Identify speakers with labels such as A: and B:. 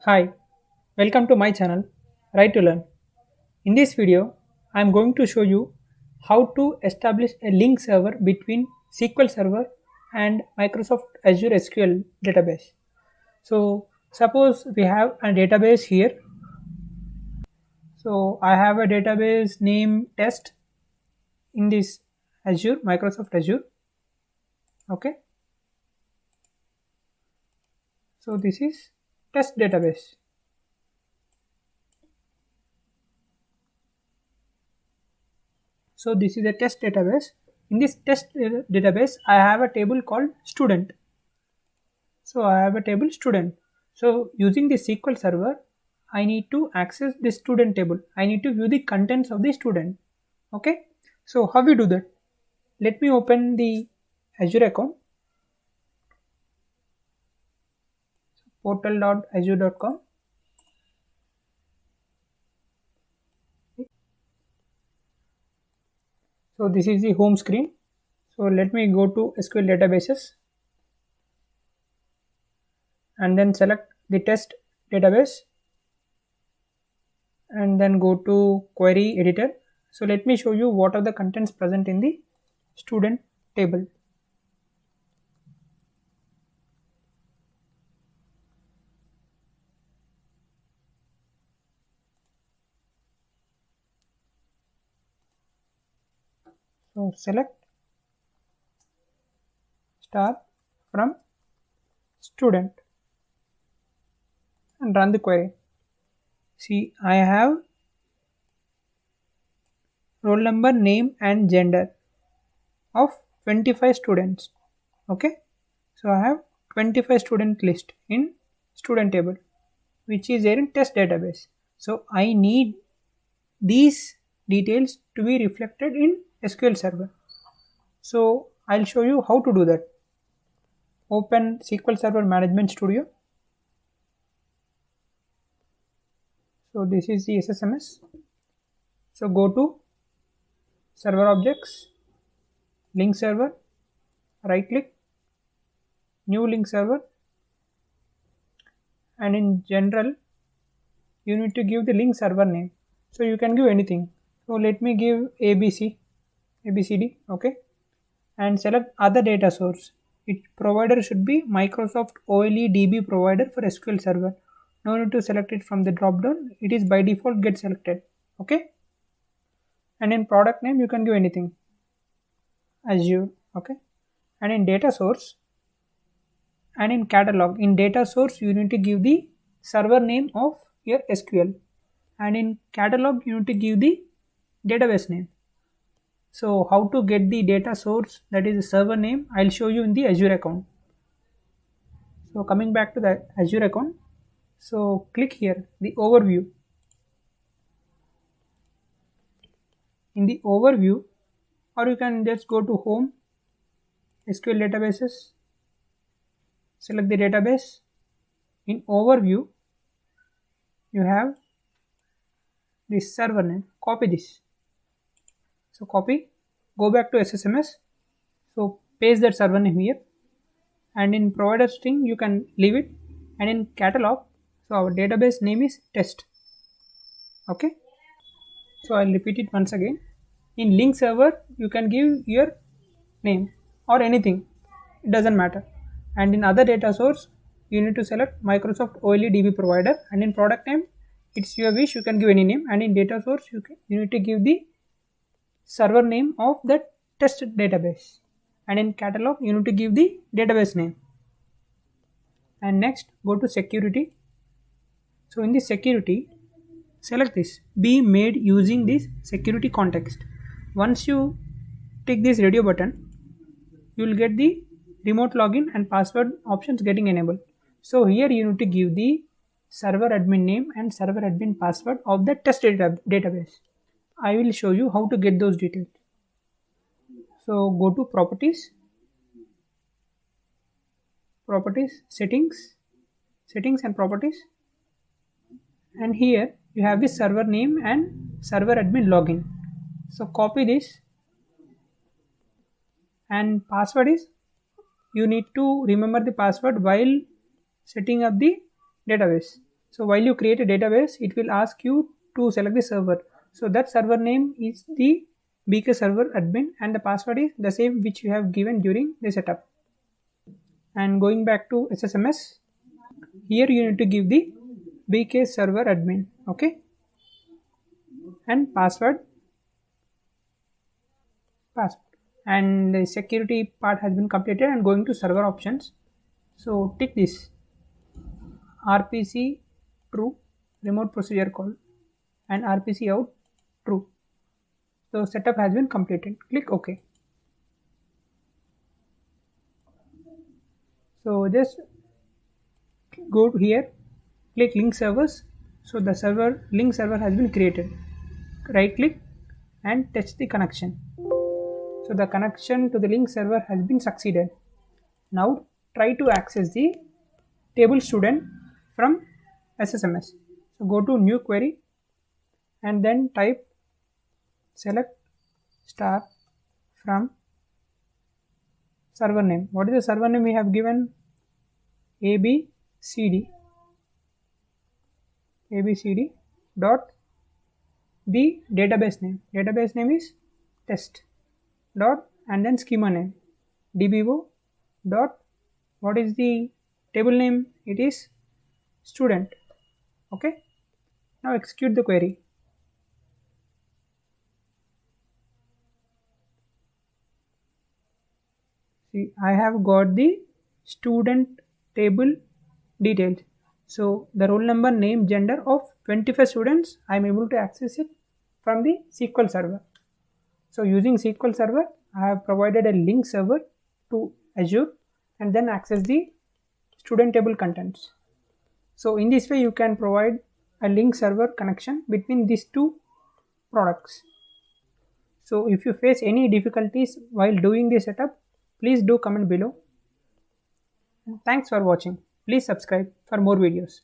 A: Hi, welcome to my channel, Right to Learn. In this video, I am going to show you how to establish a link server between SQL Server and Microsoft Azure SQL database. So, suppose we have a database here. So, I have a database name test in this Azure, Microsoft Azure. Okay, so this is test database. So this is a test database. In this test database, I have a table called student. So I have a table student. So using the SQL server, I need to access the student table. I need to view the contents of the student. Okay. So how we do that? Let me open the Azure account. Portal.azure.com. So this is the home screen. So let me go to SQL databases and then select the test database and then go to query editor. So let me show you what are the contents present in the student table. So select star from student and run the query. See, I have roll number, name and gender of 25 students. Okay, so I have 25 student list in student table which is there in test database. So I need these details to be reflected in SQL server. So I'll show you how to do that. Open SQL Server Management Studio. So this is the SSMS. So go to server objects, link server, right click, new link server, and in general you need to give the link server name. So you can give anything. So let me give ABCD, okay, and select other data source. Its provider should be Microsoft OLEDB provider for SQL Server. No need to select it from the drop down. It is by default get selected. Okay. And in product name you can give anything. Azure. Okay. And in data source and in catalog, in data source you need to give the server name of your SQL, and in catalog you need to give the database name. So how to get the data source, that is the server name, I'll show you in the Azure account. So coming back to the Azure account, so click here the overview. In the overview, or you can just go to home, SQL databases, select the database. In overview you have this server name, copy this. So copy, go back to SSMS, so paste that server name here, and in provider string you can leave it, and in catalog, so our database name is test. Okay, so I'll repeat it once again. In link server you can give your name or anything, it doesn't matter, and in other data source you need to select Microsoft OLEDB provider, and in product name it's your wish, you can give any name, and in data source you need to give the server name of that test database, and in catalog you need to give the database name. And next go to security. So in the security, select this be made using this security context. Once you tick this radio button, you will get the remote login and password options getting enabled. So here you need to give the server admin name and server admin password of the test database. I will show you how to get those details. So go to properties, settings and properties, and here you have the server name and server admin login. So copy this, and password is, you need to remember the password while setting up the database. So while you create a database, it will ask you to select the server. So that server name is the BK server admin, and the password is the same which you have given during the setup. And going back to SSMS, here you need to give the BK server admin, okay, and password, and the security part has been completed. And going to server options, so tick this RPC true, remote procedure call, and RPC out true. So setup has been completed. Click OK. So just go to here, click link servers. So the link server has been created. Right click and test the connection. So the connection to the link server has been succeeded. Now try to access the table student from SSMS. So go to new query and then type select star from server name. What is the server name we have given? ABCD dot the database name is test dot, and then schema name DBO dot, what is the table name? It is student. Okay, now execute the query. See, I have got the student table details. So the roll number, name, gender of 25 students, I am able to access it from the SQL server. So using SQL server, I have provided a link server to Azure and then access the student table contents. So in this way you can provide a link server connection between these two products. So if you face any difficulties while doing the setup, please do comment below. Thanks for watching. Please subscribe for more videos.